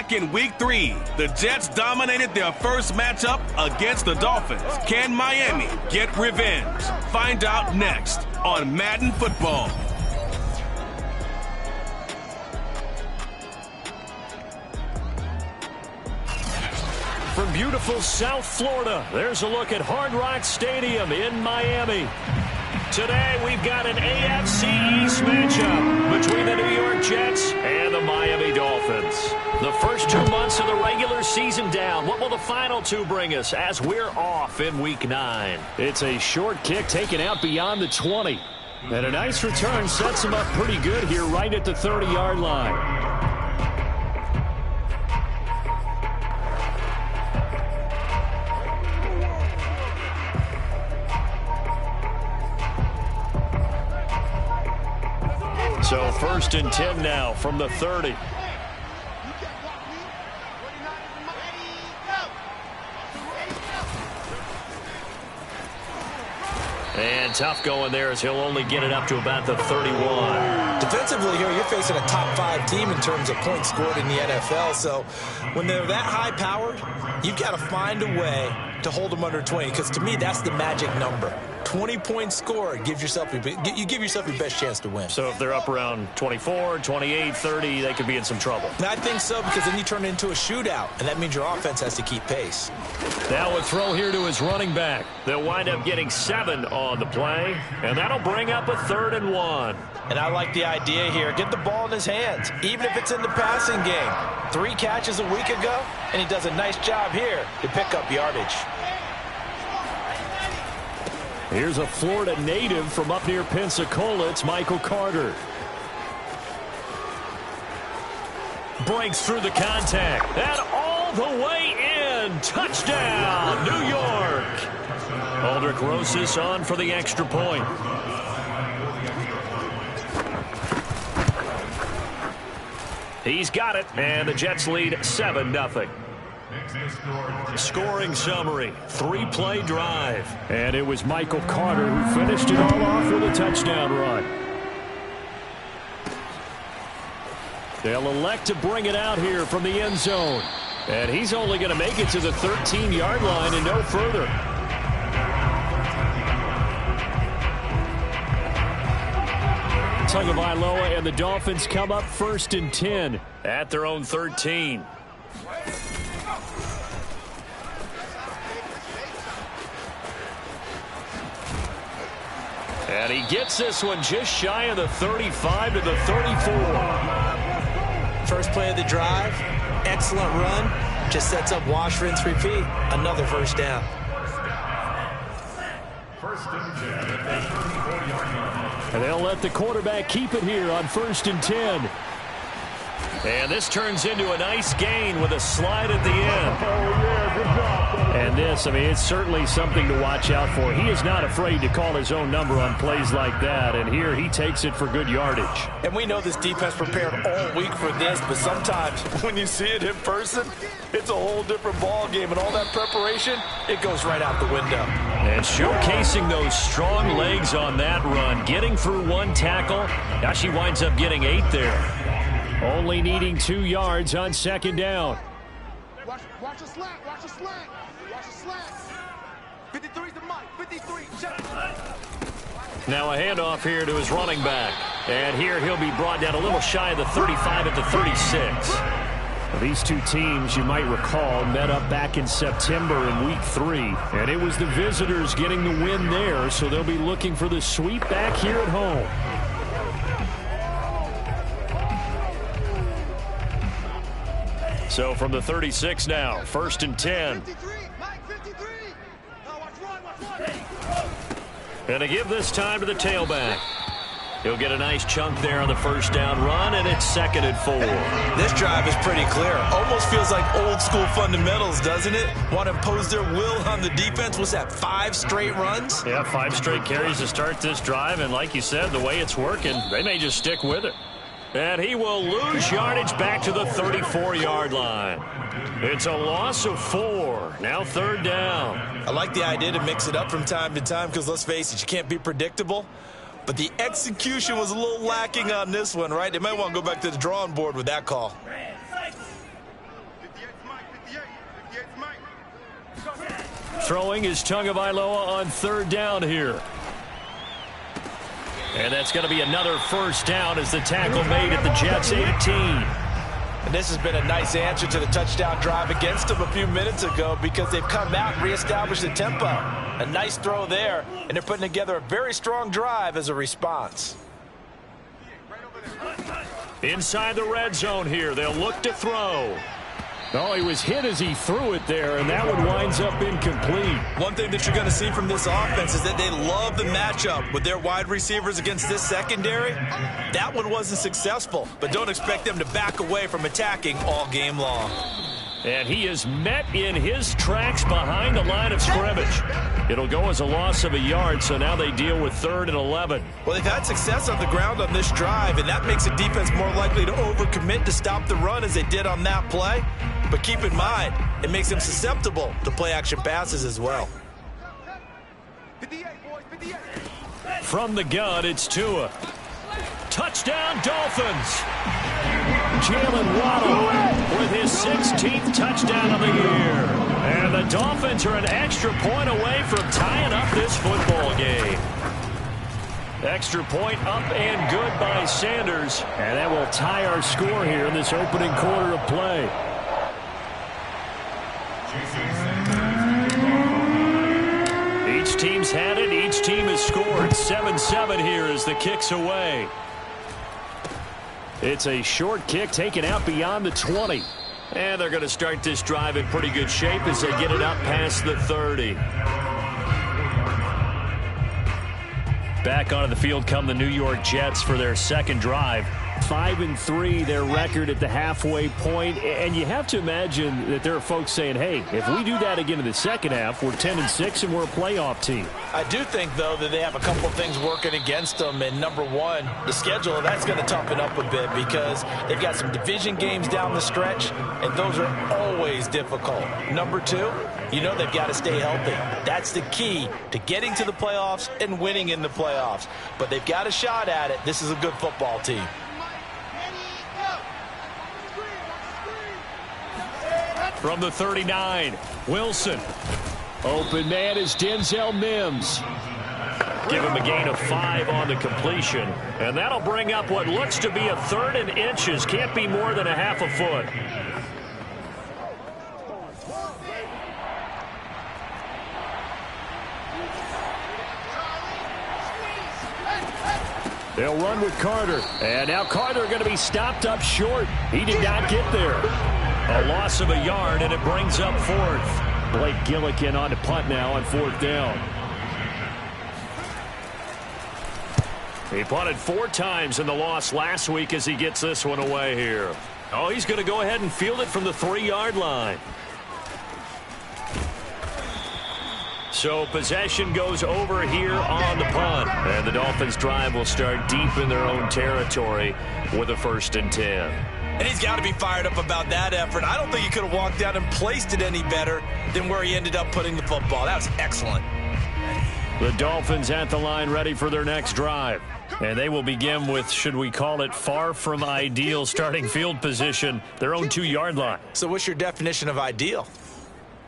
back in Week 3. The Jets dominated their first matchup against the Dolphins. Can Miami get revenge? Find out next on Madden Football. From beautiful South Florida, there's a look at Hard Rock Stadium in Miami. Today, we've got an AFC East matchup between the New York Jets and the Miami Dolphins. The first 2 months of the regular season down. What will the final two bring us as we're off in Week 9? It's a short kick taken out beyond the 20. And a nice return sets him up pretty good here right at the 30-yard line. So 1st and 10 now from the 30. And tough going there as he'll only get it up to about the 31. Defensively here, you're facing a top 5 team in terms of points scored in the NFL. So when they're that high-powered, you've got to find a way to hold them under 20, because to me, that's the magic number. 20-point score, you give yourself your best chance to win. So if they're up around 24, 28, 30, they could be in some trouble. I think so, because then you turn it into a shootout, and that means your offense has to keep pace. Now a throw here to his running back. They'll wind up getting 7 on the play, and that'll bring up a 3rd and 1. And I like the idea here. Get the ball in his hands, even if it's in the passing game. 3 catches a week ago, and he does a nice job here to pick up yardage. Here's a Florida native from up near Pensacola. It's Michael Carter. Breaks through the contact. And all the way in. Touchdown, New York. Aldrich Rosas on for the extra point. He's got it, and the Jets lead 7-0. Scoring summary, 3-play drive. And it was Michael Carter who finished it all off with a touchdown run. They'll elect to bring it out here from the end zone. And he's only going to make it to the 13-yard line and no further. Tagovailoa and the Dolphins come up 1st and 10 at their own 13. And he gets this one just shy of the 35 to the 34. First play of the drive, excellent run. Just sets up wash, rinse, repeat. Another first down. And they'll let the quarterback keep it here on 1st and 10. And this turns into a nice gain with a slide at the end. And this, I mean, it's certainly something to watch out for. He is not afraid to call his own number on plays like that. And here he takes it for good yardage. And we know this defense prepared all week for this, but sometimes when you see it in person, it's a whole different ball game. And all that preparation, it goes right out the window. And showcasing those strong legs on that run, getting through 1 tackle. Now she winds up getting 8 there. Only needing 2 yards on 2nd down. Watch the slant. Watch the slant. Watch the slant. 53's the mic. 53. Check. Now a handoff here to his running back. And here he'll be brought down a little shy of the 35 at the 36. These two teams, you might recall, met up back in September in Week 3. And it was the visitors getting the win there, so they'll be looking for the sweep back here at home. So from the 36 now, 1st and 10. 53. Mike, 53. Watch run. And to give this time to the tailback. He'll get a nice chunk there on the 1st down run, and it's 2nd and 4. This drive is pretty clear. Almost feels like old school fundamentals, doesn't it? Want to impose their will on the defense. What's that, 5 straight runs? Yeah, 5 straight carries to start this drive, and like you said, the way it's working, they may just stick with it. And he will lose yardage back to the 34-yard line. It's a loss of 4. Now 3rd down. I like the idea to mix it up from time to time because, let's face it, you can't be predictable. But the execution was a little lacking on this one, right? They might want to go back to the drawing board with that call. Throwing is Tagovailoa on third down here. And that's going to be another first down as the tackle made at the Jets 18. And this has been a nice answer to the touchdown drive against them a few minutes ago because they've come out and reestablished the tempo. A nice throw there, and they're putting together a very strong drive as a response. Inside the red zone here, they'll look to throw. Oh, he was hit as he threw it there, and that one winds up incomplete. One thing that you're going to see from this offense is that they love the matchup with their wide receivers against this secondary. That one wasn't successful, but don't expect them to back away from attacking all game long. And he is met in his tracks behind the line of scrimmage. It'll go as a loss of a yard, so now they deal with 3rd and 11. Well, they've had success on the ground on this drive, and that makes a defense more likely to overcommit to stop the run as they did on that play. But keep in mind, it makes them susceptible to play-action passes as well. 58, boys, 58. From the gun, it's Tua. Touchdown, Dolphins! Jalen Waddle with his 16th touchdown of the year. And the Dolphins are an extra point away from tying up this football game. Extra point up and good by Sanders. And that will tie our score here in this opening quarter of play. Each team's had it. Each team has scored. 7-7 here as the kick's away. It's a short kick taken out beyond the 20. And they're going to start this drive in pretty good shape as they get it up past the 30. Back onto the field come the New York Jets for their second drive. 5-3 their record at the halfway point, and you have to imagine that there are folks saying, hey, if we do that again in the second half, we're 10-6 and we're a playoff team. I do think, though, that they have a couple of things working against them, and number one, the schedule, that's going to toughen up a bit because they've got some division games down the stretch, and those are always difficult. Number two, you know they've got to stay healthy. That's the key to getting to the playoffs and winning in the playoffs. But they've got a shot at it. This is a good football team. From the 39, Wilson. Open man is Denzel Mims. Give him a gain of 5 on the completion. And that'll bring up what looks to be a 3rd and inches. Can't be more than a half a foot. They'll run with Carter. And now Carter going to be stopped up short. He did not get there. A loss of a yard, and it brings up 4th. Blake Gillikin on the punt now on 4th down. He punted 4 times in the loss last week as he gets this one away here. Oh, he's going to go ahead and field it from the 3-yard line. So possession goes over here on the punt. And the Dolphins drive will start deep in their own territory with a 1st and 10. And he's got to be fired up about that effort. I don't think he could have walked down and placed it any better than where he ended up putting the football. That was excellent. The Dolphins at the line ready for their next drive. And they will begin with, should we call it, far from ideal starting field position, their own 2-yard line. So what's your definition of ideal?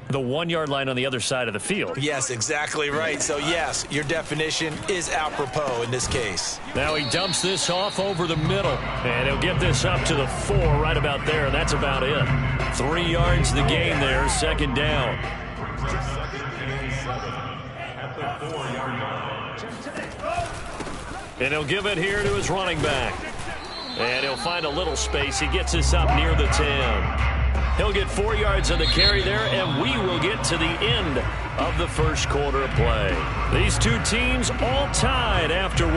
The 1-yard line on the other side of the field. Yes, exactly right. So, yes, your definition is apropos in this case. Now he dumps this off over the middle, and he'll get this up to the 4 right about there. That's about it. 3 yards the gain there, 2nd down. And he'll give it here to his running back. And he'll find a little space. He gets this up near the 10. He'll get 4 yards on the carry there, and we will get to the end of the first quarter of play. These two teams all tied after 1.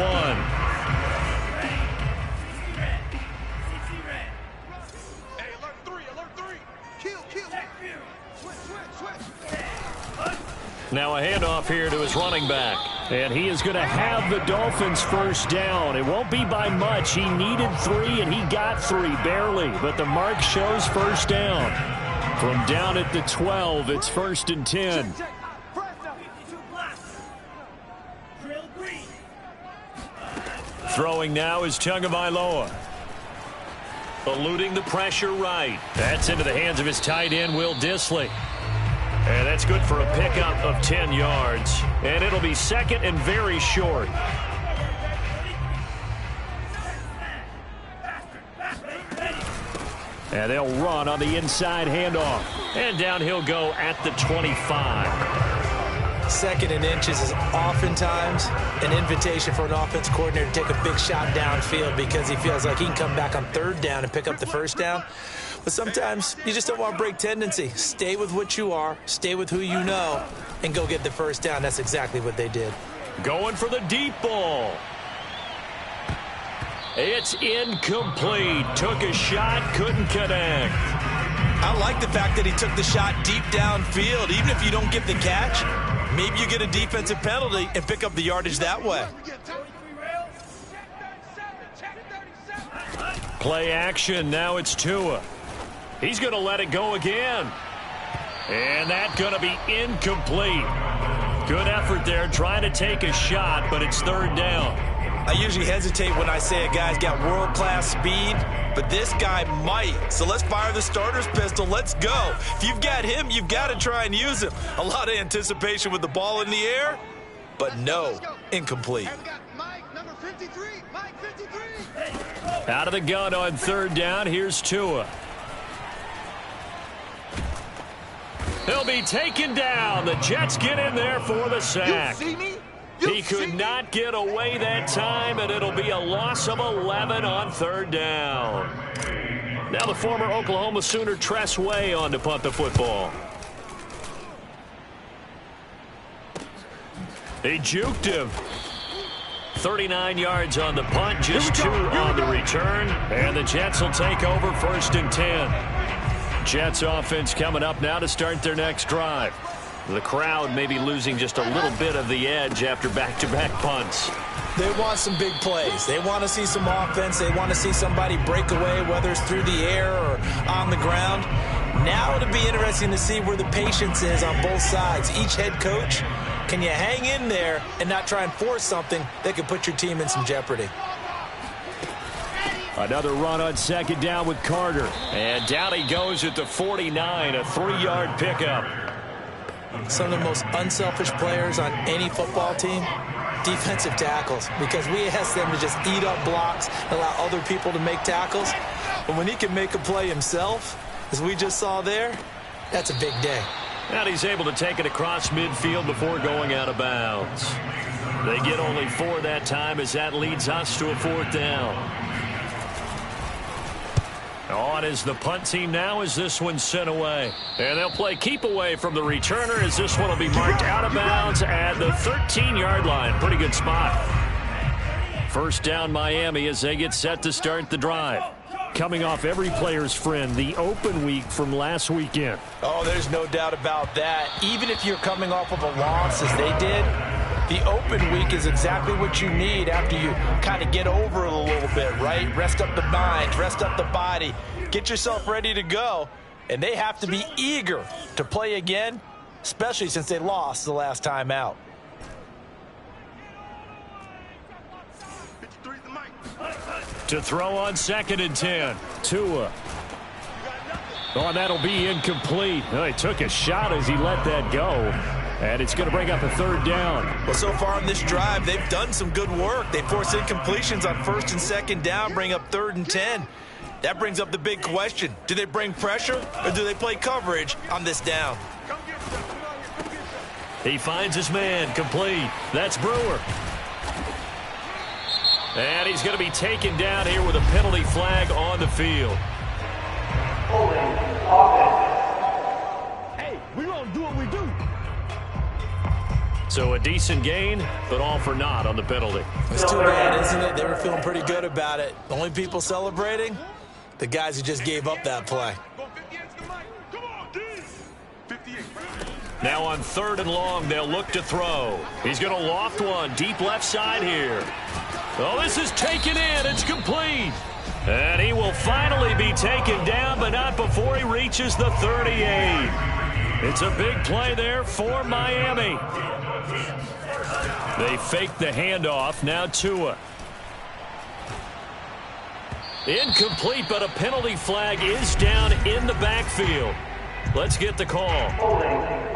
Hey, alert 3, alert 3. Kill. Switch. Now a handoff here to his running back. And he is going to have the Dolphins' 1st down. It won't be by much. He needed 3, and he got 3, barely. But the mark shows 1st down. From down at the 12, it's 1st and 10. Throwing now is Tagovailoa. Eluding the pressure right. That's into the hands of his tight end, Will Dissly. And that's good for a pickup of 10 yards. And it'll be second and very short. And they'll run on the inside handoff. And down he'll go at the 25. Second and inches is oftentimes an invitation for an offense coordinator to take a big shot downfield because he feels like he can come back on third down and pick up the first down. But sometimes you just don't want to break tendency. Stay with what you are, stay with who you know, and go get the first down. That's exactly what they did. Going for the deep ball. It's incomplete. Took a shot, couldn't connect. I like the fact that he took the shot deep downfield. Even if you don't get the catch, maybe you get a defensive penalty and pick up the yardage that way. Play action. Now it's Tua. He's going to let it go again. And that's going to be incomplete. Good effort there trying to take a shot, but it's third down. I usually hesitate when I say a guy's got world-class speed, but this guy might. So let's fire the starter's pistol. Let's go. If you've got him, you've got to try and use him. A lot of anticipation with the ball in the air, but no, incomplete. Out of the gun on third down, here's Tua. He'll be taken down. The Jets get in there for the sack. He could not get away that time, and it'll be a loss of 11 on third down. Now the former Oklahoma Sooner Tress Way on to punt the football. He juked him. 39 yards on the punt, just 2 on the return, and the Jets will take over first and 10. Jets offense coming up now to start their next drive. The crowd may be losing just a little bit of the edge after back-to-back punts. They want some big plays. They want to see some offense. They want to see somebody break away, whether it's through the air or on the ground. Now it'll be interesting to see where the patience is on both sides. Each head coach, can you hang in there and not try and force something that could put your team in some jeopardy? Another run on second down with Carter. And down he goes at the 49, a 3-yard pickup. Some of the most unselfish players on any football team, defensive tackles, because we ask them to just eat up blocks, allow other people to make tackles. But when he can make a play himself, as we just saw there, that's a big day. And he's able to take it across midfield before going out of bounds. They get only 4 that time as that leads us to a fourth down. On is the punt team now as this one's sent away. And they'll play keep away from the returner as this one will be marked out of bounds at the 13-yard line. Pretty good spot. First down Miami as they get set to start the drive. Coming off every player's friend, the open week from last weekend. Oh, there's no doubt about that. Even if you're coming off of a loss as they did, the open week is exactly what you need after you kind of get over it a little bit, right? Rest up the mind, rest up the body, get yourself ready to go. And they have to be eager to play again, especially since they lost the last time out. To throw on second and 10, Tua. Oh, and that'll be incomplete. Oh, he took a shot as he let that go. And it's going to bring up a third down. Well, so far on this drive, they've done some good work. They force incompletions on first and second down, bring up third and 10. That brings up the big question. Do they bring pressure or do they play coverage on this down? He finds his man, complete. That's Brewer. And he's going to be taken down here with a penalty flag on the field. Hey, we gonna do what we do. So a decent gain, but all for naught on the penalty. It's too bad, isn't it? They were feeling pretty good about it. The only people celebrating, the guys who just gave up that play. Now on third and long, they'll look to throw. He's going to loft one deep left side here. Oh, this is taken in. It's complete. And he will finally be taken down, but not before he reaches the 38. It's a big play there for Miami. They fake the handoff. Now Tua. Incomplete, but a penalty flag is down in the backfield. Let's get the call. Oh, man.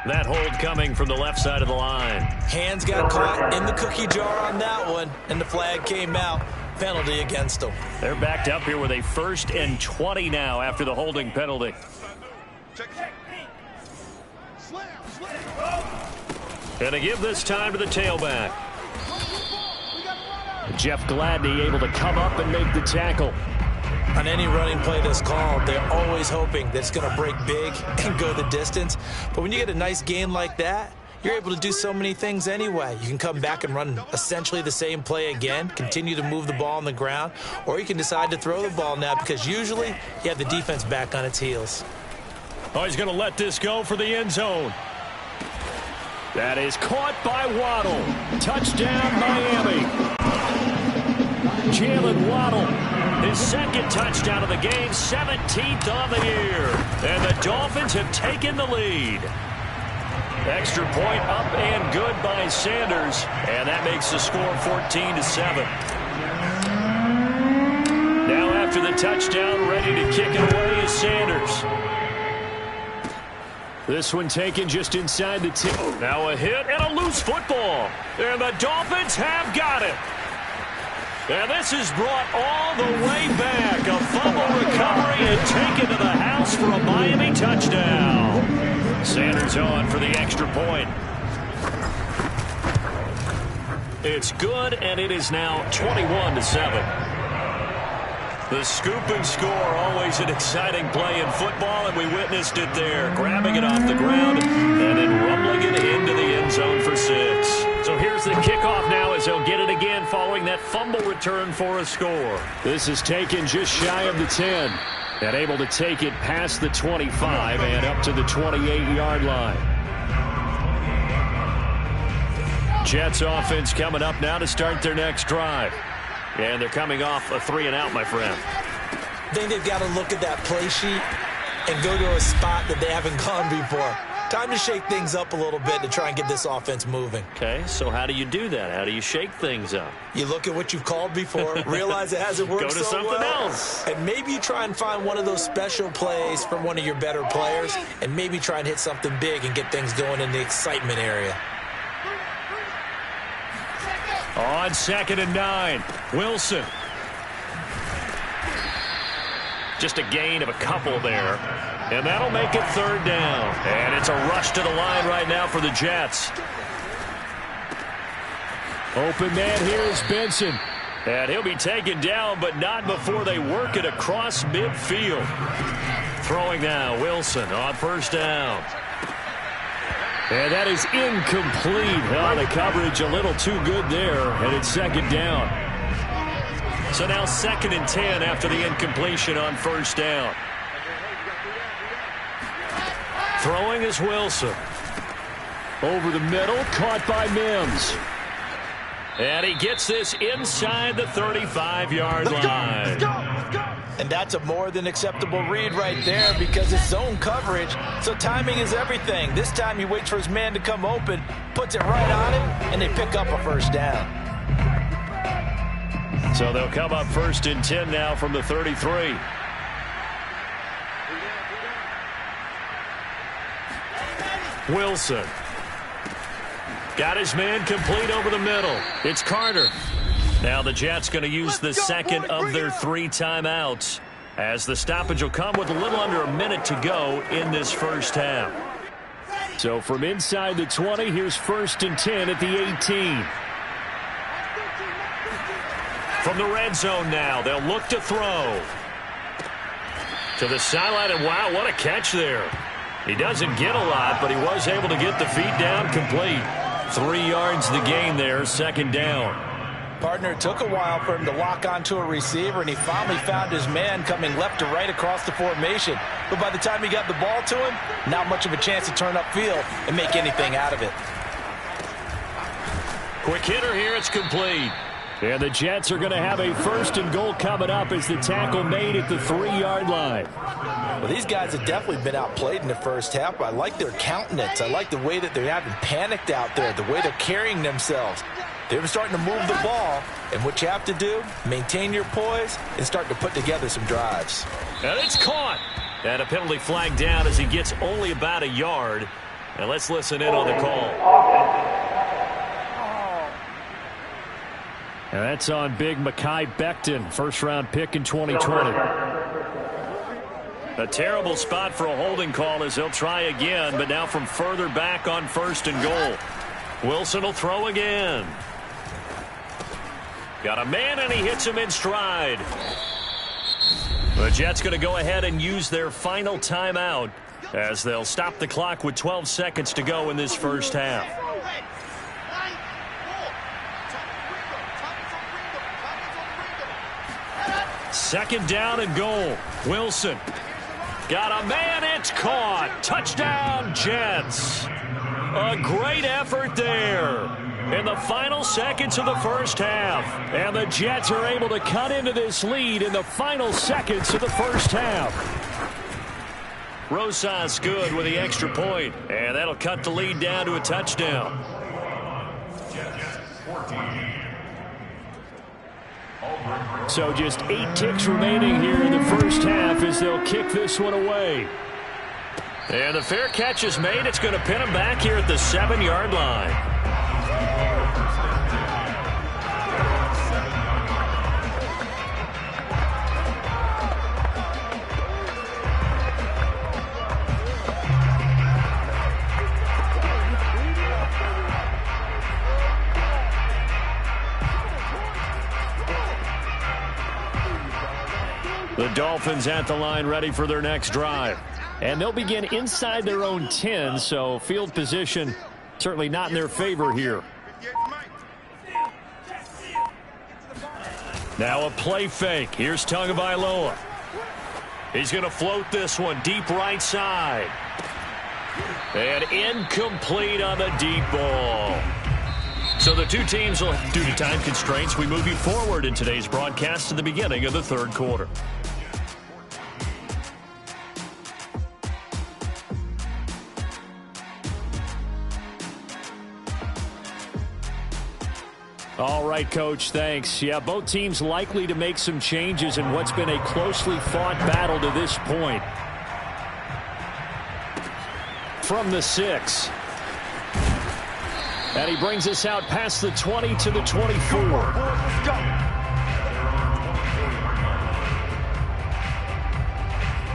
That hold coming from the left side of the line. Hands got caught in the cookie jar on that one, and the flag came out. Penalty against them. They're backed up here with a 1st and 20 now after the holding penalty. And they give this time to the tailback. Jeff Gladney able to come up and make the tackle. On any running play that's called, they're always hoping that it's going to break big and go the distance. But when you get a nice gain like that, you're able to do so many things anyway. You can come back and run essentially the same play again, continue to move the ball on the ground, or you can decide to throw the ball now because usually you have the defense back on its heels. Oh, he's going to let this go for the end zone. That is caught by Waddle. Touchdown, Miami. Jalen Waddle, his 2nd touchdown of the game, 17th on the year. And the Dolphins have taken the lead. Extra point up and good by Sanders. And that makes the score 14-7. Now after the touchdown, ready to kick it away is Sanders. This one taken just inside the 10. Now a hit and a loose football. And the Dolphins have got it. And this is brought all the way back. A fumble recovery and taken to the house for a Miami touchdown. Sanders on for the extra point. It's good, and it is now 21-7. The scoop and score, always an exciting play in football, and we witnessed it there. Grabbing it off the ground and then rumbling it into the end zone for 6. So here's the kickoff now as they'll get it again following that fumble return for a score. This is taken just shy of the 10 and able to take it past the 25 and up to the 28-yard line. Jets offense coming up now to start their next drive. And they're coming off a 3-and-out, my friend. I think they've got to look at that play sheet and go to a spot that they haven't gone before. Time to shake things up a little bit to try and get this offense moving. Okay, so how do you do that? How do you shake things up? You look at what you've called before, realize it hasn't worked Go to something else. And maybe you try and find one of those special plays from one of your better players, and maybe try and hit something big and get things going in the excitement area. On 2nd and 9, Wilson. Just a gain of a couple there. And that'll make it 3rd down. And it's a rush to the line right now for the Jets. Open man here is Benson. And he'll be taken down, but not before they work it across midfield. Throwing now, Wilson on 1st down. And that is incomplete. Oh, the coverage a little too good there, and it's 2nd down. So now 2nd and 10 after the incompletion on 1st down. Throwing is Wilson. Over the middle, caught by Mims. And he gets this inside the 35-yard line. Let's go. And that's a more than acceptable read right there because it's zone coverage, so timing is everything. This time he waits for his man to come open, puts it right on him, and they pick up a 1st down. So they'll come up 1st and 10 now from the 33. Wilson. Got his man complete over the middle. It's Carter. Now the Jets going to use the 2nd of their 3 timeouts as the stoppage will come with a little under a minute to go in this 1st half. So from inside the 20, here's 1st and 10 at the 18. From the red zone now, they'll look to throw. To the sideline, and wow, what a catch there. He doesn't get a lot, but he was able to get the feet down complete. 3 yards the gain there, 2nd down. Partner, it took a while for him to lock onto a receiver, and he finally found his man coming left to right across the formation. But by the time he got the ball to him, not much of a chance to turn upfield and make anything out of it. Quick hitter here, it's complete. And the Jets are going to have a 1st and goal coming up as the tackle made at the 3-yard line. Well, these guys have definitely been outplayed in the 1st half. I like their countenance. I like the way that they haven't panicked out there, the way they're carrying themselves. They were starting to move the ball, and what you have to do, maintain your poise and start to put together some drives. And it's caught. And a penalty flag down as he gets only about a yard. And let's listen in on the call. And that's on big Mekhi Becton, first-round pick in 2020. A terrible spot for a holding call as they'll try again, but now from further back on 1st and goal. Wilson will throw again. Got a man, and he hits him in stride. The Jets going to go ahead and use their final timeout as they'll stop the clock with 12 seconds to go in this first half. Second down and goal. Wilson. Got a man, it's caught. Touchdown, Jets. A great effort there in the final seconds of the first half. And the Jets are able to cut into this lead in the final seconds of the first half. Rosas good with the extra point, and that'll cut the lead down to a touchdown. So just 8 ticks remaining here in the first half as they'll kick this one away. And the fair catch is made. It's going to pin him back here at the 7-yard line. The Dolphins at the line ready for their next drive. And they'll begin inside their own 10, so field position certainly not in their favor here. Now a play fake. Here's Tagovailoa. He's going to float this one deep right side. And incomplete on the deep ball. So the two teams will, due to time constraints, we move you forward in today's broadcast to the beginning of the third quarter. All right, Coach, thanks. Yeah, both teams likely to make some changes in what's been a closely fought battle to this point. From the 6. And he brings us out past the 20 to the 24.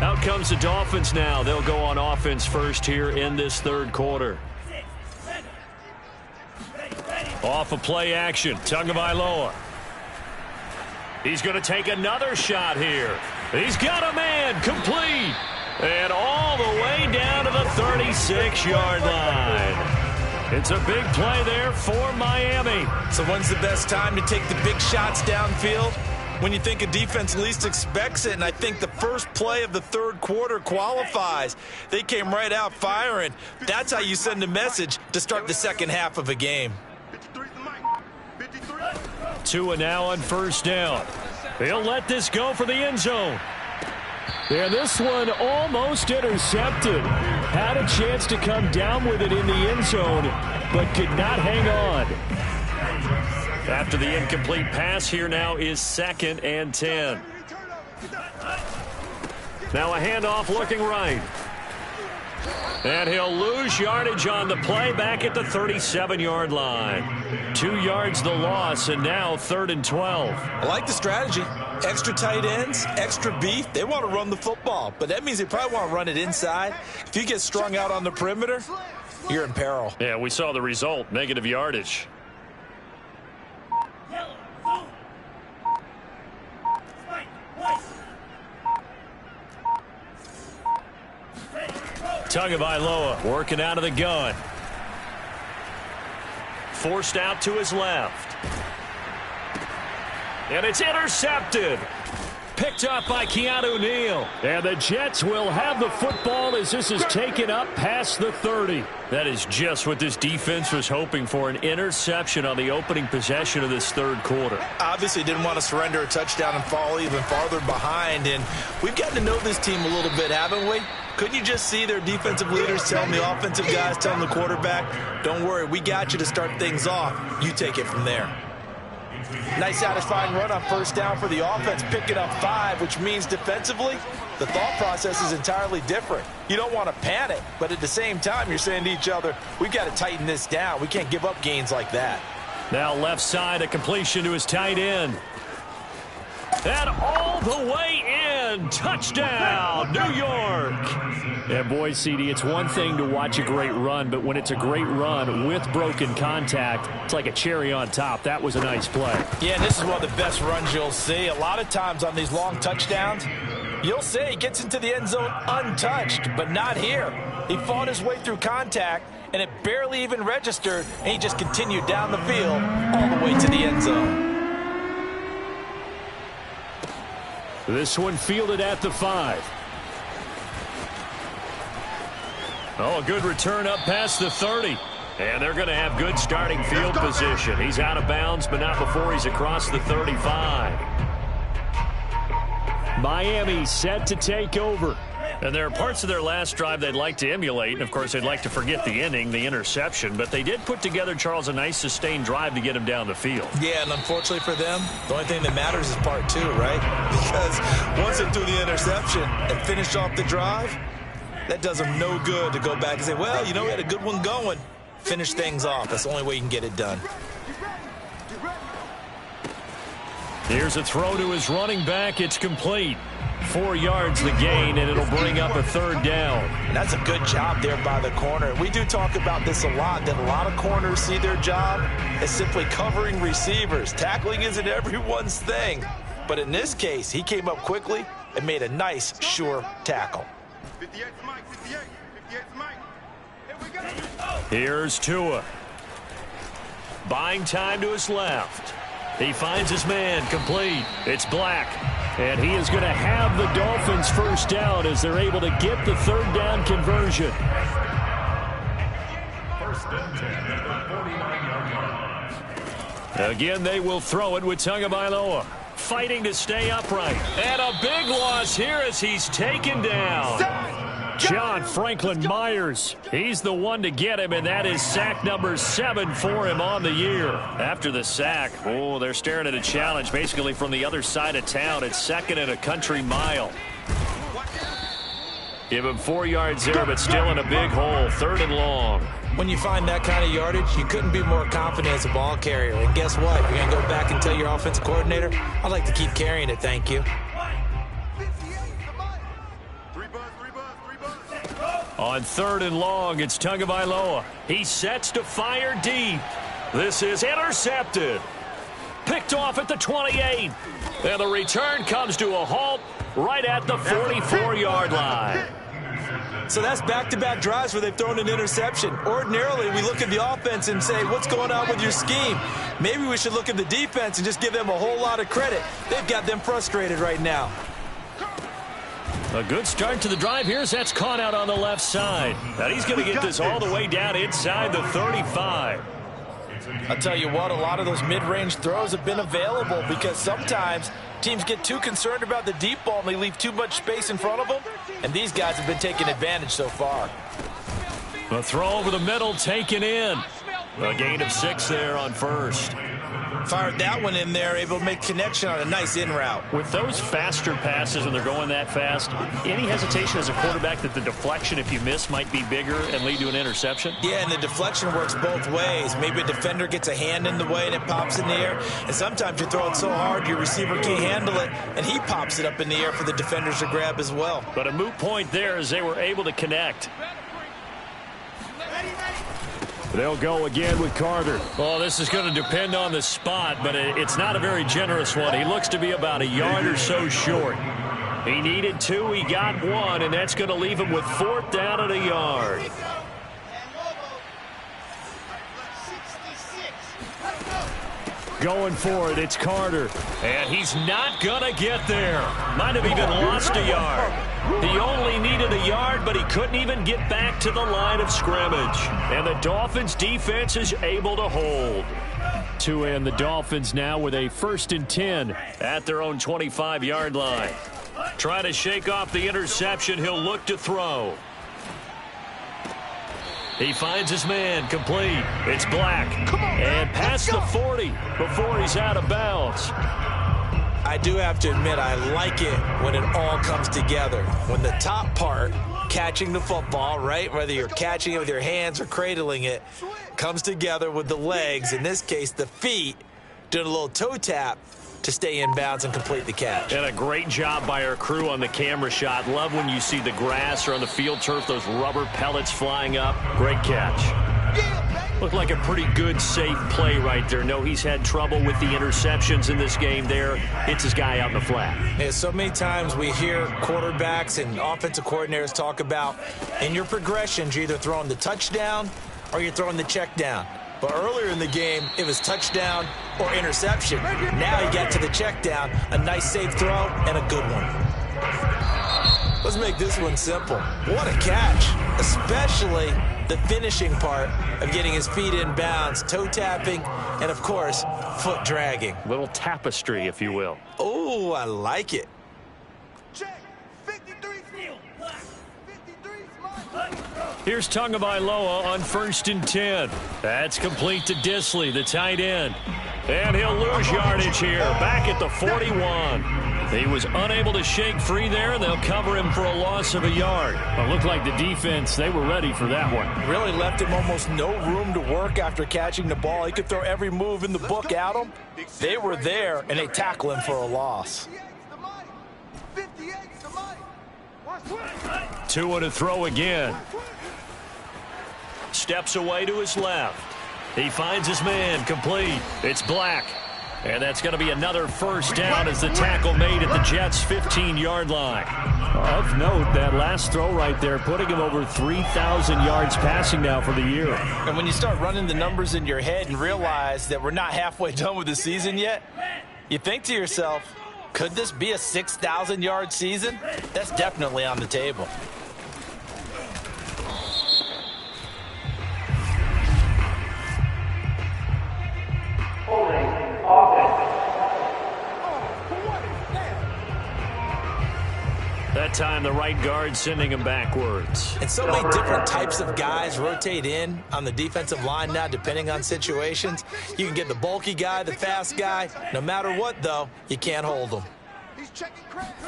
Out comes the Dolphins now. They'll go on offense first here in this third quarter. Off of play action, Tagovailoa. He's going to take another shot here. He's got a man, complete. And all the way down to the 36-yard line. It's a big play there for Miami. So when's the best time to take the big shots downfield? When you think a defense least expects it, and I think the first play of the third quarter qualifies. They came right out firing. That's how you send a message to start the second half of a game. Tua now on first down. He'll let this go for the end zone. And this one almost intercepted. Had a chance to come down with it in the end zone, but could not hang on. After the incomplete pass, here now is 2nd and 10. Now a handoff looking right. And he'll lose yardage on the play back at the 37-yard line. 2 yards the loss, and now 3rd and 12. I like the strategy. Extra tight ends, extra beef. They want to run the football, but that means they probably want to run it inside. If you get strung out on the perimeter, you're in peril. Yeah, we saw the result, negative yardage. Tagovailoa working out of the gun. Forced out to his left. And it's intercepted. Picked up by Keanu Neal. And the Jets will have the football as this is taken up past the 30. That is just what this defense was hoping for, an interception on the opening possession of this third quarter. Obviously didn't want to surrender a touchdown and fall even farther behind. And we've gotten to know this team a little bit, haven't we? Couldn't you just see their defensive leaders telling the offensive guys, telling the quarterback, don't worry, we got you to start things off. You take it from there. Nice satisfying run on first down for the offense, picking up 5, which means defensively, the thought process is entirely different. You don't want to panic, but at the same time, you're saying to each other, we've got to tighten this down. We can't give up gains like that. Now left side, a completion to his tight end. And all the way in. Touchdown, New York. Yeah, boy, CD, it's one thing to watch a great run, but when it's a great run with broken contact, it's like a cherry on top. That was a nice play. Yeah, and this is one of the best runs you'll see. A lot of times on these long touchdowns, you'll say he gets into the end zone untouched, but not here. He fought his way through contact, and it barely even registered, and he just continued down the field all the way to the end zone. This one fielded at the 5. Oh, a good return up past the 30. And they're going to have good starting field position. He's out of bounds, but not before he's across the 35. Miami set to take over. And there are parts of their last drive they'd like to emulate. And, of course, they'd like to forget the inning, the interception. But they did put together, Charles, a nice sustained drive to get him down the field. Yeah, and unfortunately for them, the only thing that matters is part 2, right? Because once they threw the interception and finished off the drive, that does them no good to go back and say, well, you know, we had a good one going. Finish things off. That's the only way you can get it done. Here's a throw to his running back. It's complete. 4 yards the gain, and it'll bring up a third down. And that's a good job there by the corner. We do talk about this a lot, that a lot of corners see their job as simply covering receivers. Tackling isn't everyone's thing. But in this case, he came up quickly and made a nice, sure tackle. 58's Mike, 58. 58's Mike. Here we go. Here's Tua. Buying time to his left. He finds his man, complete. It's Black. And he is going to have the Dolphins first down as they're able to get the third down conversion. First and 10 at the 49-yard line. Again, they will throw it with Tagovailoa. Fighting to stay upright. And a big loss here as he's taken down. John Franklin Myers. He's the one to get him, and that is sack number 7 for him on the year. After the sack, oh, they're staring at a challenge basically from the other side of town. It's second and a country mile. Give him 4 yards there, but still in a big hole. 3rd and long. When you find that kind of yardage, you couldn't be more confident as a ball carrier. And guess what? You're going to go back and tell your offensive coordinator, I'd like to keep carrying it, thank you. On 3rd and long, it's Tagovailoa. He sets to fire deep. This is intercepted. Picked off at the 28. And the return comes to a halt right at the 44-yard line. So that's back-to-back drives where they've thrown an interception. Ordinarily, we look at the offense and say, what's going on with your scheme? Maybe we should look at the defense and just give them a whole lot of credit. They've got them frustrated right now. A good start to the drive here. That's caught out on the left side. And he's going to get this all the way down inside the 35. I'll tell you what, a lot of those mid-range throws have been available because sometimes teams get too concerned about the deep ball and they leave too much space in front of them. And these guys have been taking advantage so far. A throw over the middle taken in. A gain of 6 there on first. Fired that one in there, able to make connection on a nice in route. With those faster passes when they're going that fast, any hesitation as a quarterback that the deflection, if you miss, might be bigger and lead to an interception? Yeah, and the deflection works both ways. Maybe a defender gets a hand in the way and it pops in the air. And sometimes you throw it so hard your receiver can't handle it, and he pops it up in the air for the defenders to grab as well. But a moot point there as they were able to connect. They'll go again with Carter. Oh, this is going to depend on the spot, but it's not a very generous one. He looks to be about a yard or so short. He needed 2, he got 1, and that's going to leave him with 4th down at a yard. Going for it, it's Carter. And he's not going to get there. Might have even lost a yard. He only needed a yard, but he couldn't even get back to the line of scrimmage. And the Dolphins defense is able to hold. Tua and the Dolphins now with a 1st and 10 at their own 25-yard line. Trying to shake off the interception. He'll look to throw. He finds his man, complete. It's Black. And past the 40 before he's out of bounds. I do have to admit, I like it when it all comes together. When the top part, catching the football, right, whether you're catching it with your hands or cradling it, comes together with the legs, in this case the feet, doing a little toe tap to stay in bounds and complete the catch. And a great job by our crew on the camera shot. Love when you see the grass or on the field turf, those rubber pellets flying up. Great catch. Looked like a pretty good, safe play right there. No, he's had trouble with the interceptions in this game there. Hits his guy out in the flat. Yeah, so many times we hear quarterbacks and offensive coordinators talk about in your progressions, you're either throwing the touchdown or you're throwing the check down. But earlier in the game, it was touchdown or interception. Now you get to the check down, a nice safe throw, and a good one. Let's make this one simple. What a catch, especially the finishing part of getting his feet in bounds, toe tapping, and of course, foot dragging. Little tapestry, if you will. Oh, I like it. Check. 53 field. 53 smart. Here's Tagovailoa on 1st and 10. That's complete to Disley, the tight end. And he'll lose yardage here, back at the 41. He was unable to shake free there, and they'll cover him for a loss of a yard. Well, it looked like the defense, they were ready for that one. Really left him almost no room to work after catching the ball. He could throw every move in the book at him. They were there, and they tackle him for a loss. 58's the money. Tua to throw again. Steps away to his left. He finds his man, complete. It's Black. And that's going to be another first down as the tackle made at the Jets' 15-yard line. Of note, that last throw right there, putting him over 3,000 yards passing now for the year. And when you start running the numbers in your head and realize that we're not halfway done with the season yet, you think to yourself, could this be a 6,000-yard season? That's definitely on the table. That time, the right guard sending him backwards. And so many different types of guys rotate in on the defensive line now, depending on situations. You can get the bulky guy, the fast guy. No matter what, though, you can't hold them. He's checking cracks.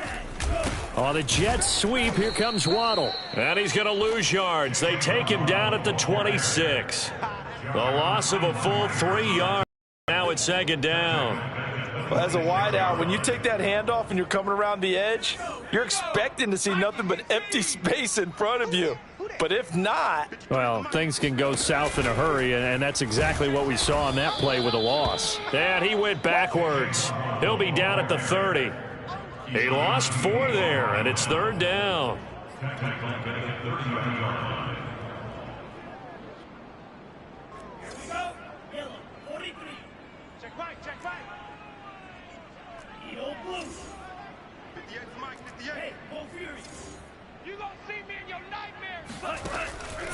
On the Jets sweep, here comes Waddle. And he's going to lose yards. They take him down at the 26. The loss of a full 3 yards. Now it's 2nd down. Well, as a wideout, when you take that handoff and you're coming around the edge, you're expecting to see nothing but empty space in front of you. But if not... Well, things can go south in a hurry, and that's exactly what we saw on that play with a loss. And he went backwards. He'll be down at the 30. He lost 4 there, and it's 3rd down. Check right, check right. 58's Mike, 58. Hey, go Fury. You gonna see me in your nightmares.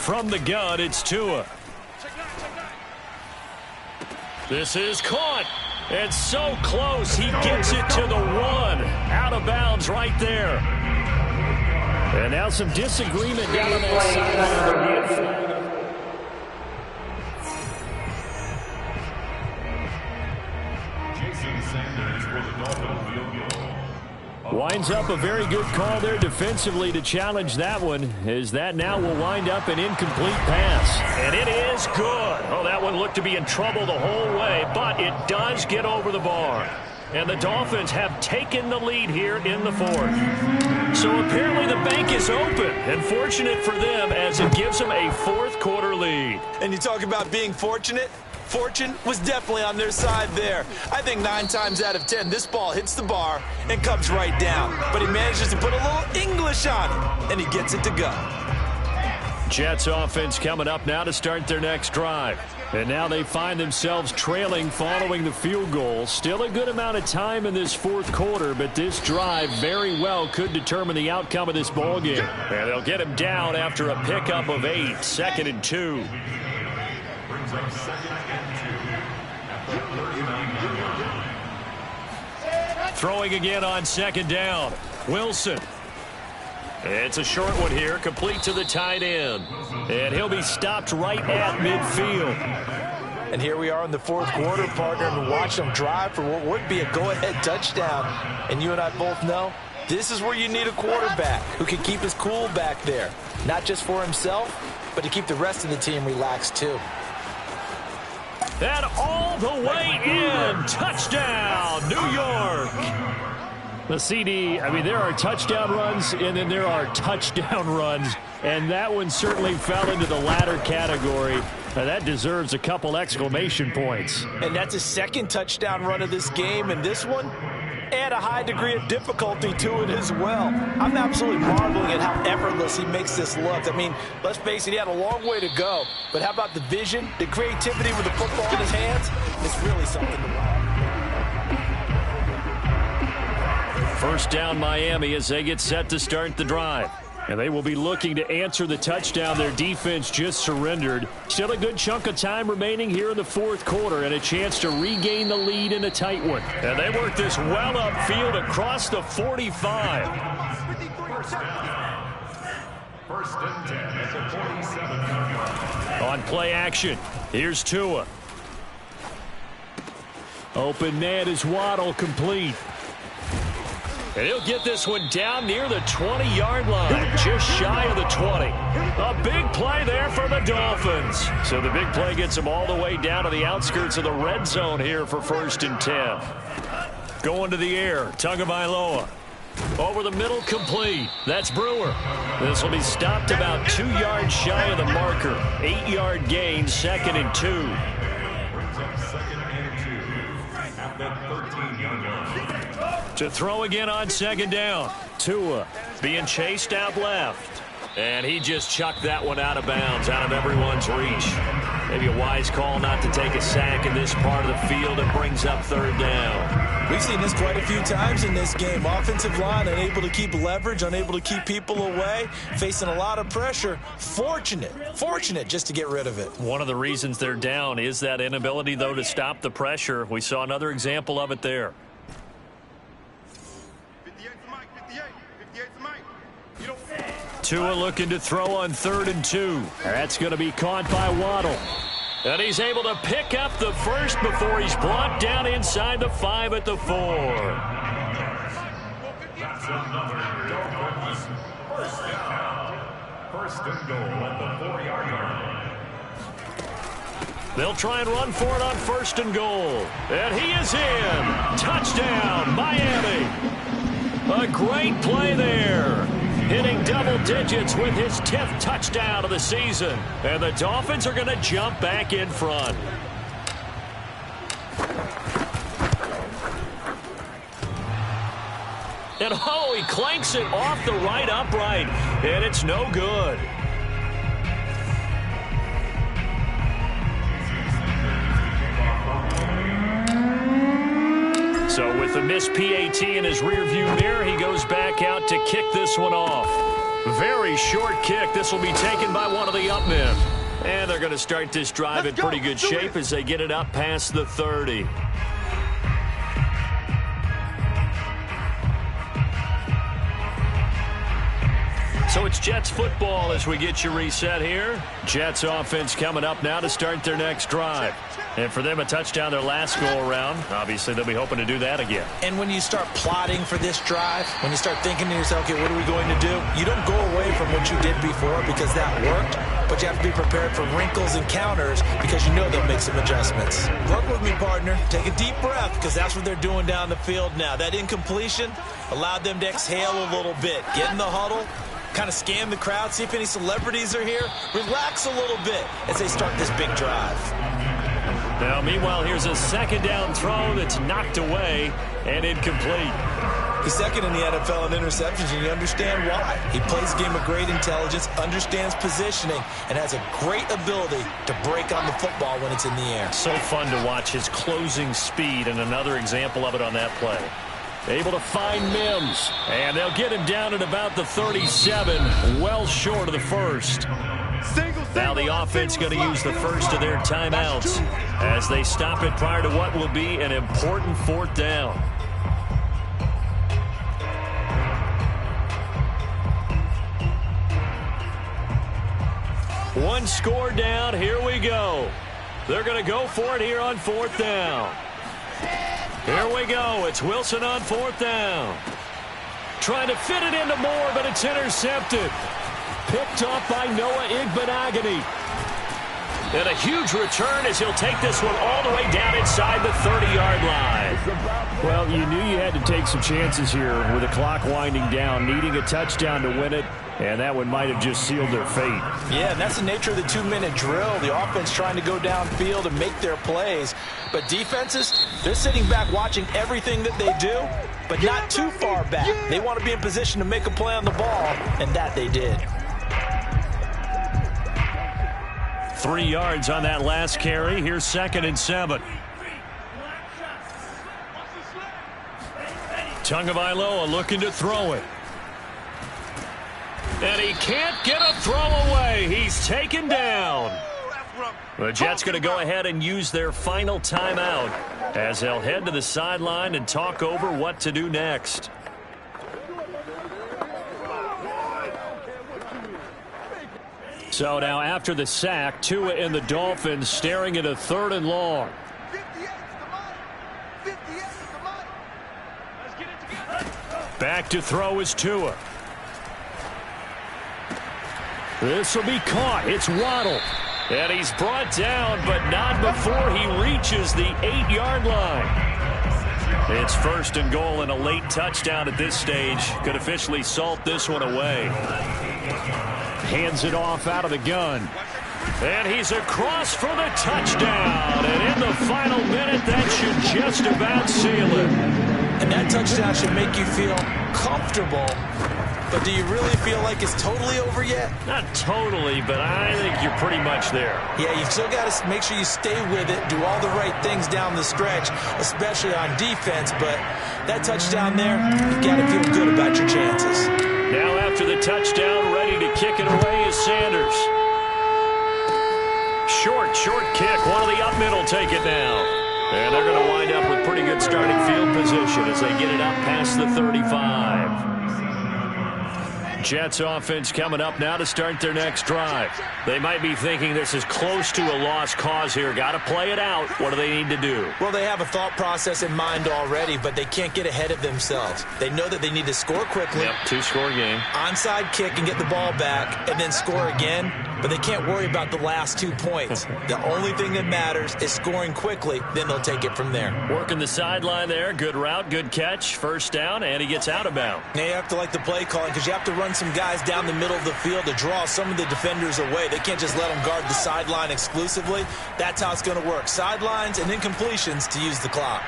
From the gun, it's Tua. Check nine. This is caught. And so close, he gets it to the 1. Out of bounds right there. And now some disagreement down on that sideline. Winds up a very good call there defensively to challenge that one, as that now will wind up an incomplete pass. And it is good. Oh, that one looked to be in trouble the whole way, but it does get over the bar. And the Dolphins have taken the lead here in the 4th. So apparently the bank is open, and fortunate for them as it gives them a 4th quarter lead. And you talk about being fortunate. Fortune was definitely on their side there. I think 9 times out of 10, this ball hits the bar and comes right down. But he manages to put a little English on it, and he gets it to go. Jets offense coming up now to start their next drive. And now they find themselves trailing following the field goal. Still a good amount of time in this 4th quarter, but this drive very well could determine the outcome of this ball game. And they'll get him down after a pickup of 8, 2nd and 2. Throwing again on 2nd down. Wilson. It's a short one here, complete to the tight end. And he'll be stopped right at midfield. And here we are in the fourth quarter, partner, and watch them drive for what would be a go-ahead touchdown. And you and I both know this is where you need a quarterback who can keep his cool back there. Not just for himself, but to keep the rest of the team relaxed too. And all the way in. Touchdown, New York. The CD, I mean, there are touchdown runs, and then there are touchdown runs. And that one certainly fell into the latter category. Now, that deserves a couple exclamation points. And that's his second touchdown run of this game. And this one, and a high degree of difficulty to it as well. I'm absolutely marveling at how effortless he makes this look. I mean, let's face it, he had a long way to go. But how about the vision, the creativity with the football in his hands? It's really something to watch. First down, Miami, as they get set to start the drive. And they will be looking to answer the touchdown their defense just surrendered. Still a good chunk of time remaining here in the fourth quarter and a chance to regain the lead in a tight one. And they work this well upfield across the 45. First and 10 at the 47. On play action, here's Tua. Open man is Waddle, complete. And he'll get this one down near the 20-yard line, just shy of the 20. A big play there for the Dolphins. So the big play gets them all the way down to the outskirts of the red zone here for first and 10. Going to the air, Tagovailoa. Over the middle, complete. That's Brewer. This will be stopped about 2 yards shy of the marker. 8-yard gain, second and 2. Brings up second and 2 at the 13-yard line. To throw again on second down. Tua being chased out left. And he just chucked that one out of bounds, out of everyone's reach. Maybe a wise call not to take a sack in this part of the field. It brings up third down. We've seen this quite a few times in this game. Offensive line unable to keep leverage, unable to keep people away, facing a lot of pressure. Fortunate just to get rid of it. One of the reasons they're down is that inability, though, to stop the pressure. We saw another example of it there. Tua looking to throw on 3rd and 2. That's going to be caught by Waddle. And he's able to pick up the first before he's brought down inside the 5 at the 4. That's another Dolphins first down. First and goal at the 4-yard line. They'll try and run for it on 1st and goal. And he is in. Touchdown, Miami. A great play there. Hitting double digits with his 10th touchdown of the season. And the Dolphins are going to jump back in front. And oh, he clanks it off the right upright. And it's no good. So with the missed PAT in his rearview mirror, he goes back out to kick this one off. Very short kick. This will be taken by one of the up men. And they're going to start this drive in pretty good shape as they get it up past the 30. So it's Jets football as we get you reset here. Jets offense coming up now to start their next drive. And for them, a touchdown their last go-around. Obviously, they'll be hoping to do that again. And when you start plotting for this drive, when you start thinking to yourself, okay, what are we going to do? You don't go away from what you did before because that worked, but you have to be prepared for wrinkles and counters because you know they'll make some adjustments. Work with me, partner. Take a deep breath because that's what they're doing down the field now. That incompletion allowed them to exhale a little bit. Get in the huddle. Kind of scan the crowd, see if any celebrities are here. Relax a little bit as they start this big drive. Now, meanwhile, here's a second down throw that's knocked away and incomplete. He's second in the NFL in interceptions, and you understand why. He plays a game of great intelligence, understands positioning, and has a great ability to break on the football when it's in the air. So fun to watch his closing speed, and another example of it on that play. Able to find Mims, and they'll get him down at about the 37, well short of the first. Now the offense going to use the first of their timeouts as they stop it prior to what will be an important 4th down. One score down. Here we go. They're going to go for it here on 4th down. Here we go. It's Wilson on 4th down. Trying to fit it into Moore, but it's intercepted. Picked off by Noah Igbenogany. And a huge return as he'll take this one all the way down inside the 30-yard line. Well, you knew you had to take some chances here with the clock winding down, needing a touchdown to win it, and that one might have just sealed their fate. Yeah, and that's the nature of the 2-minute drill. The offense trying to go downfield and make their plays. But defenses, they're sitting back watching everything that they do, but not too far back. They want to be in position to make a play on the ball, and that they did. 3 yards on that last carry. Here's 2nd and 7. Tagovailoa looking to throw it. And he can't get a throw away. He's taken down. The Jets going to go ahead and use their final timeout as they'll head to the sideline and talk over what to do next. So now after the sack, Tua and the Dolphins staring at a 3rd and long. Back to throw is Tua. This will be caught. It's Waddle. And he's brought down, but not before he reaches the 8-yard line. It's 1st and goal and a late touchdown at this stage. Could officially salt this one away. Hands it off out of the gun. And he's across for the touchdown. And in the final minute, that should just about seal it. And that touchdown should make you feel comfortable. But do you really feel like it's totally over yet? Not totally, but I think you're pretty much there. Yeah, you've still got to make sure you stay with it, do all the right things down the stretch, especially on defense. But that touchdown there, you've got to feel good about your chances. Now after the touchdown, ready to kick it away is Sanders. Short kick. One of the up middle take it now. And they're going to wind up with pretty good starting field position as they get it up past the 35. Jets offense coming up now to start their next drive. They might be thinking this is close to a lost cause here. Got to play it out. What do they need to do? Well, they have a thought process in mind already, but they can't get ahead of themselves. They know that they need to score quickly. Yep, 2-score game. Onside kick and get the ball back and then score again. But they can't worry about the last 2 points. The only thing that matters is scoring quickly. Then they'll take it from there. Working the sideline there. Good route, good catch. 1st down, and he gets out of bounds. Now you have to like the play calling because you have to run some guys down the middle of the field to draw some of the defenders away. They can't just let them guard the sideline exclusively. That's how it's going to work. Sidelines and incompletions to use the clock.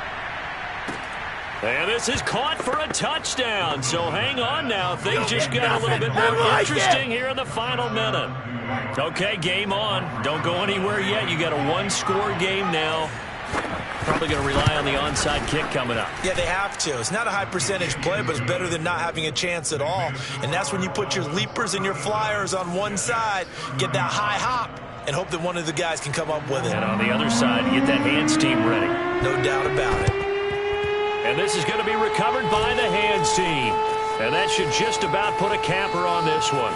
And this is caught for a touchdown. So hang on now. Things just got a little bit more interesting here in the final minute. Okay, game on. Don't go anywhere yet. You got a 1-score game now. Probably going to rely on the onside kick coming up. Yeah, they have to. It's not a high percentage play, but it's better than not having a chance at all. And that's when you put your leapers and your flyers on one side, get that high hop, and hope that one of the guys can come up with it. And on the other side, you get that hands team ready. No doubt about it. And this is going to be recovered by the hands team. And that should just about put a capper on this one.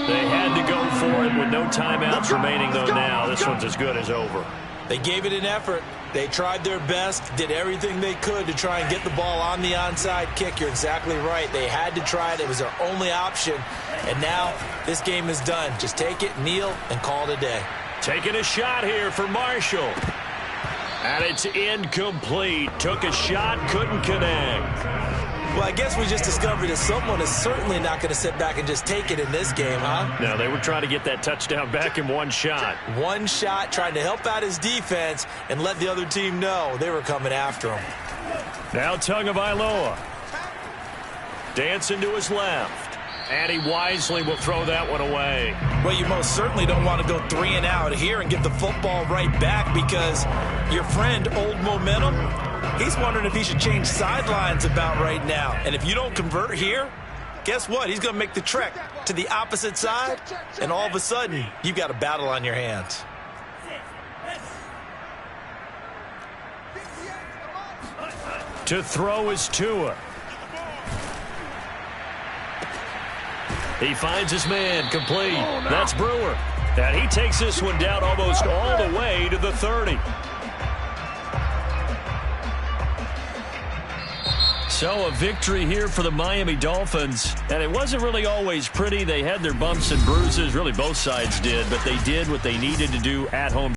They had to go for it with no timeouts remaining, though, now. This one's as good as over. They gave it an effort. They tried their best, did everything they could to try and get the ball on the onside kick. You're exactly right. They had to try it. It was their only option. And now this game is done. Just take it, kneel, and call it a day. Taking a shot here for Marshall. And it's incomplete. Took a shot, couldn't connect. Well, I guess we just discovered that someone is certainly not going to sit back and just take it in this game, huh? No, they were trying to get that touchdown back in one shot. One shot, trying to help out his defense and let the other team know they were coming after him. Now Tagovailoa. Dancing to his left. And he wisely will throw that one away. Well, you most certainly don't want to go 3 and out here and get the football right back because your friend, Old Momentum, he's wondering if he should change sidelines about right now. And if you don't convert here, guess what? He's going to make the trek to the opposite side, and all of a sudden, you've got a battle on your hands. To throw is Tua. He finds his man, complete. That's Brewer. And he takes this one down almost all the way to the 30. So a victory here for the Miami Dolphins. And it wasn't really always pretty. They had their bumps and bruises. Really, both sides did. But they did what they needed to do at home.